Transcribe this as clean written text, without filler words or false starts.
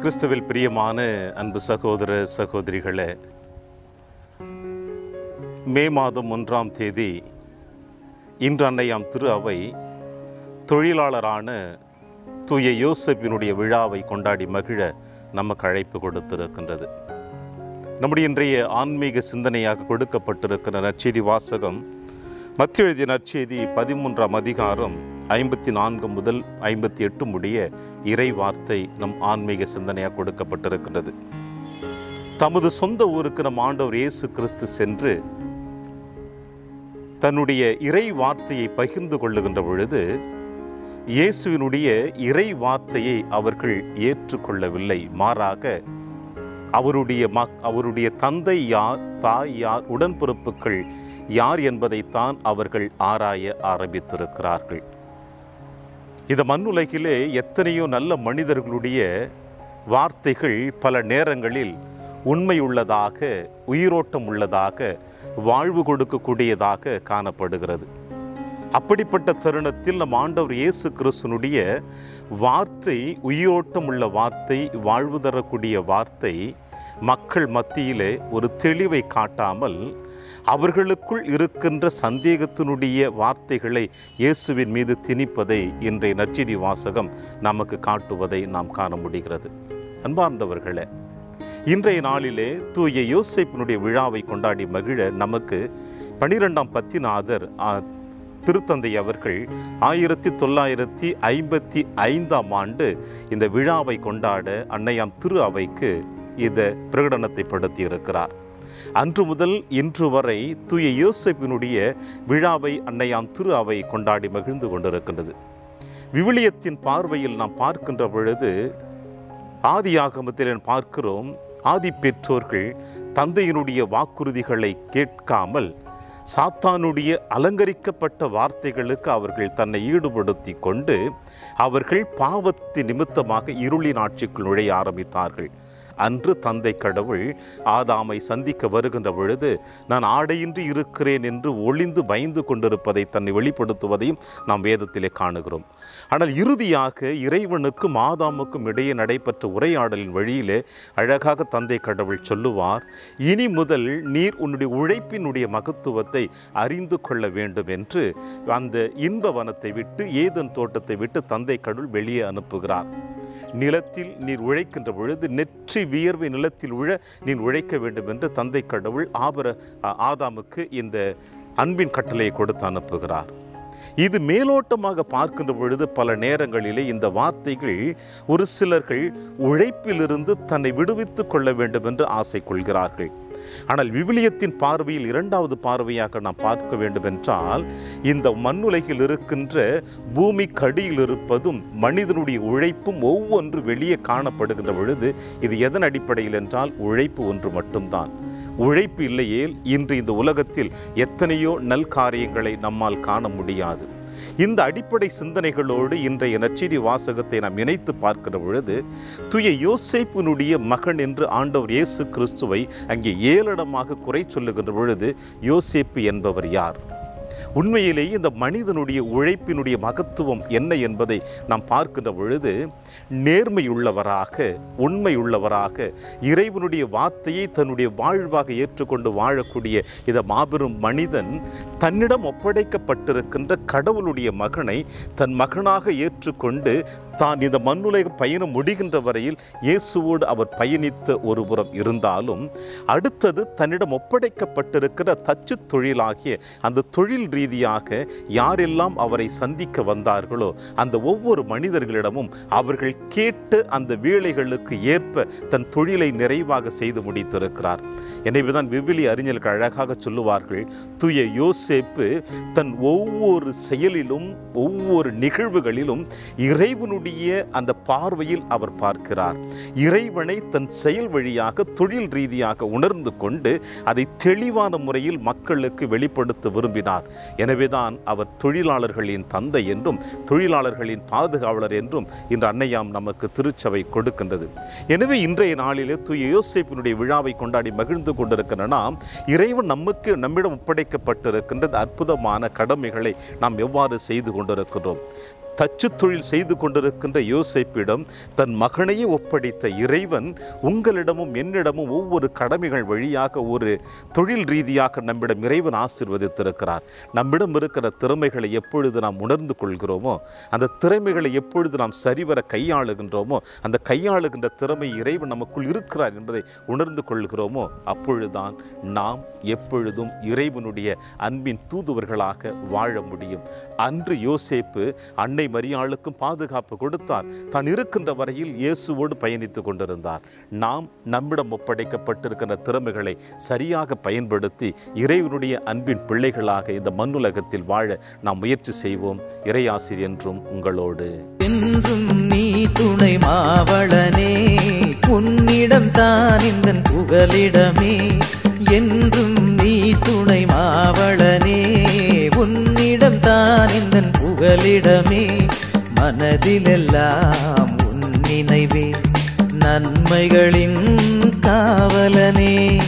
கிறிஸ்துவில் பிரியமான அன்பு சகோதர சகோதரிகளே, மே மாதம் 1ஆம் தேதி இன்று அன்னையாம் திரு அவை தொழிலாளரான தூய யோசேப்பினுடைய விழாவை கொண்டாடி மகிழ நமக்கு அழைப்பு கொடுத்திருக்கின்றது. நம்முடைய இன்றைய ஆன்மீக சிந்தனையாக கொடுக்கப்பட்டிருக்கிற நற்செய்தி வாசகம் மத்தேயு எழுதிய நற்செய்தி 13ஆம் அதிகாரம் 54 முதல் 58 முடிய இறை வார்த்தை நம் ஆன்மீக சிந்தனையாக கொடுக்கப்பட்டிருக்கின்றது. தமது சொந்த ஊருக்கு நம் ஆண்டவர் இயேசு கிறிஸ்து சென்று தன்னுடைய இறை வார்த்தையை பகிர்ந்து கொள்ளுகின்ற பொழுது இயேசுவினுடைய இறை வார்த்தையை அவர்கள் ஏற்றுக்கொள்ளவில்லை. மாறாக அவருடைய தந்தை யார், தாய் யார், உடன்பிறப்புகள் யார் என்பதைத்தான் அவர்கள் ஆராய ஆரம்பித்திருக்கிறார்கள். இந்த மண்ணுலகிலே எத்தனையோ நல்ல மனிதர்களுடைய வார்த்தைகள் பல நேரங்களில் உண்மையுள்ளதாக, உயிரோட்டம் உள்ளதாக, வாழ்வு கொடுக்கக்கூடியதாக காணப்படுகிறது. அப்படிப்பட்ட தருணத்தில் நம் ஆண்டவர் இயேசு கிறிஸ்துனுடைய வார்த்தை உயிரோட்டம் உள்ள வார்த்தை, வாழ்வு தரக்கூடிய வார்த்தை மக்கள் மத்தியிலே ஒரு தெளிவை காட்டாமல் அவர்களுக்குள் இருக்கின்ற சந்தேகத்தினுடைய வார்த்தைகளை இயேசுவின் மீது திணிப்பதை இன்றைய நற்செய்தி வாசகம் நமக்கு காட்டுவதை நாம் காண முடிகிறது. அன்பார்ந்தவர்களே, இன்றைய நாளிலே தூய யோசேப்பினுடைய விழாவை கொண்டாடி மகிழ நமக்கு 12ஆம் பத்திநாதர் திருத்தந்தை அவர்கள் 1955ஆம் ஆண்டு இந்த விழாவை கொண்டாட அன்னையாம் திரு அவைக்கு இந்த பிரகடனத்தை படுத்தி இருக்கிறார். அன்று முதல் இன்று வரை தூய யோசேப்பினுடைய விழாவை அன்னையாம் திரு அவை கொண்டாடி மகிழ்ந்து கொண்டிருக்கின்றது. விவிலியத்தின் பார்வையில் நாம் பார்க்கின்ற பொழுது ஆதியாகமத்தில் பார்க்கிறோம், ஆதி பெற்றோர்கள் தந்தையினுடைய வாக்குறுதிகளை கேட்காமல் சாத்தானுடைய அலங்கரிக்கப்பட்ட வார்த்தைகளுக்கு அவர்கள் தன்னை ஈடுபடுத்தி கொண்டு அவர்கள் பாவத்தின் நிமித்தமாக இருளின் ஆட்சிக்குள் நுழைய ஆரம்பித்தார்கள். அன்று தந்தை கடவுள் ஆதாமை சந்திக்க வருகின்ற பொழுது நான் ஆடையின்றி இருக்கிறேன் என்று ஒளிந்து பயந்து கொண்டிருப்பதை தன்னை வெளிப்படுத்துவதையும் நாம் வேதத்திலே காணுகிறோம். ஆனால் இறுதியாக இறைவனுக்கும் ஆதாமுக்கும் இடையே நடைபெற்ற உரையாடலின் வழியிலே அழகாக தந்தை கடவுள் சொல்லுவார், இனி முதல் நீர் உன்னுடைய உழைப்பினுடைய மகத்துவத்தை அறிந்து கொள்ள வேண்டும் என்று அந்த இன்ப வனத்தை விட்டு, ஏதேன் தோட்டத்தை விட்டு தந்தை கடவுள் வெளியே அனுப்புகிறார். நிலத்தில் நீர் உழைக்கின்ற பொழுது நெற்றி வியர்வை நிலத்தில் உழ நீர் உழைக்க வேண்டும் என்று தந்தை கடவுள் ஆதாமுக்கு இந்த அன்பின் கட்டளையை கொடுத்து அனுப்புகிறார். இது மேலோட்டமாக பார்க்கின்ற பொழுது பல நேரங்களிலே இந்த வார்த்தைகள் ஒரு சிலர்கள் உழைப்பிலிருந்து தன்னை விடுவித்துக் கொள்ள வேண்டும் என்று ஆசை கொள்கிறார்கள். ஆனால் விவிலியத்தின் பார்வையில் இரண்டாவது பார்வையாக நாம் பார்க்க வேண்டும் என்றால், இந்த மண்ணுலகில் இருக்கின்ற பூமி கடியில் இருப்பதும் மனிதனுடைய உழைப்பும் ஒவ்வொன்று வெளியே காணப்படுகின்ற பொழுது இது எதன் அடிப்படையில் என்றால் உழைப்பு ஒன்று மட்டும்தான். உழைப்பு இல்லையேல் இன்று இந்த உலகத்தில் எத்தனையோ நல்காரியங்களை நம்மால் காண முடியாது. இந்த அடிப்படை சிந்தனைகளோடு இன்றைய நற்செய்தி வாசகத்தை நாம் இணைத்து பார்க்கிற பொழுது தூய யோசேப்பினுடைய மகன் என்று ஆண்டவர் இயேசு கிறிஸ்துவை அங்கே ஏளனமாக குறை சொல்லுகின்ற பொழுது யோசேப்பு என்பவர் யார்? உண்மையிலேயே இந்த மனிதனுடைய உழைப்பினுடைய மகத்துவம் என்ன என்பதை நாம் பார்க்கின்ற பொழுது நேர்மையுள்ளவராக, உண்மையுள்ளவராக, இறைவனுடைய வார்த்தையை தன்னுடைய வாழ்வாக ஏற்றுக்கொண்டு வாழக்கூடிய இந்த மாபெரும் மனிதன் தன்னிடம் ஒப்படைக்கப்பட்டிருக்கின்ற கடவுளுடைய மகனை தன் மகனாக ஏற்றுக்கொண்டு தான் இந்த மண்ணுலக பயணம் முடிகின்ற வரையில் இயேசுவோடு அவர் பயணித்த ஒரு புறம் இருந்தாலும், அடுத்தது தன்னிடம் ஒப்படைக்கப்பட்டிருக்கிற தச்சு தொழிலாகிய அந்த தொழில் ரீதியாக யாரெல்லாம் அவரை சந்திக்க வந்தார்களோ அந்த ஒவ்வொரு மனிதர்களிடமும் அவர்கள் கேட்டு அந்த வேலைகளுக்கு ஏற்ப தன் தொழிலை நிறைவாக செய்து முடித்திருக்கிறார். எனவேதான் விவிலிய அறிஞர்கள் அழகாக சொல்லுவார்கள், தூய யோசேப்பு தன் ஒவ்வொரு செயலிலும் ஒவ்வொரு நிகழ்வுகளிலும் இறைவனுடைய அந்த பார்வையில் அவர் பார்க்கிறார். இறைவனை தன் செயல் வழியாக தொழில் ரீதியாக உணர்ந்து கொண்டு அதை தெளிவான முறையில் மக்களுக்கு வெளிப்படுத்த விரும்பினார். எனவேதான் அவர் தொழிலாளர்களின் தந்தை என்றும் தொழிலாளர்களின் பாதுகாவலர் என்றும் இன்று அன்னையாம் நமக்கு திருச்சபை கொடுக்கின்றது. எனவே இன்றைய நாளிலே தூய யோசேப்பினுடைய விழாவை கொண்டாடி மகிழ்ந்து கொண்டிருக்கிற நாம் இறைவன் நம்மிடம் ஒப்படைக்கப்பட்டிருக்கின்ற அற்புதமான கடமைகளை நாம் எவ்வாறு செய்து கொண்டிருக்கிறோம்? தச்சு தொழில் செய்து கொண்டிருக்கின்ற யோசேப்பிடம் தன் மகனையே ஒப்படைத்த இறைவன் உங்களிடமும் என்னிடமும் ஒவ்வொரு கடமைகள் வழியாக ஒரு தொழில் ரீதியாக நம்மிடம் இறைவன் ஆசீர்வதித்திருக்கிறார். நம்மிடம் இருக்கிற திறமைகளை எப்பொழுது நாம் உணர்ந்து கொள்கிறோமோ, அந்த திறமைகளை எப்பொழுது நாம் சரிவர கையாளுகின்றோமோ, அந்த கையாளுகின்ற திறமை இறைவன் நமக்குள் இருக்கிறார் என்பதை உணர்ந்து கொள்கிறோமோ, அப்பொழுதுதான் நாம் எப்பொழுதும் இறைவனுடைய அன்பின் தூதுவர்களாக வாழ முடியும். அன்று யோசேப்பு அன்னை மரியாளுக்கும் பாதுகாப்பு கொடுத்தார். தான் இருக்கின்ற வரையில் இயேசுவோடு பயணித்து கொண்டிருந்தார். நாம் நம்மிடம் ஒப்படைக்கப்பட்டிருக்கின்ற திறமைகளை சரியாக பயன்படுத்தி இறைவனுடைய அன்பின் பிள்ளைகளாக இந்த மண்ணுலகத்தில் வாழ நாம் முயற்சி செய்வோம். இறையாசிர் என்றும் உங்களோடு. என்றும் நீ துணை மாவளனே, உன்னிடம் தான் இந்த புகலிடமே. என்றும் நீ துணை மாவளனே, உன்னிடம் தான் இந்த புகலிடமே. மனதிலெல்லாம் உன் நினைவே, நன்மைகளின் காவலனே.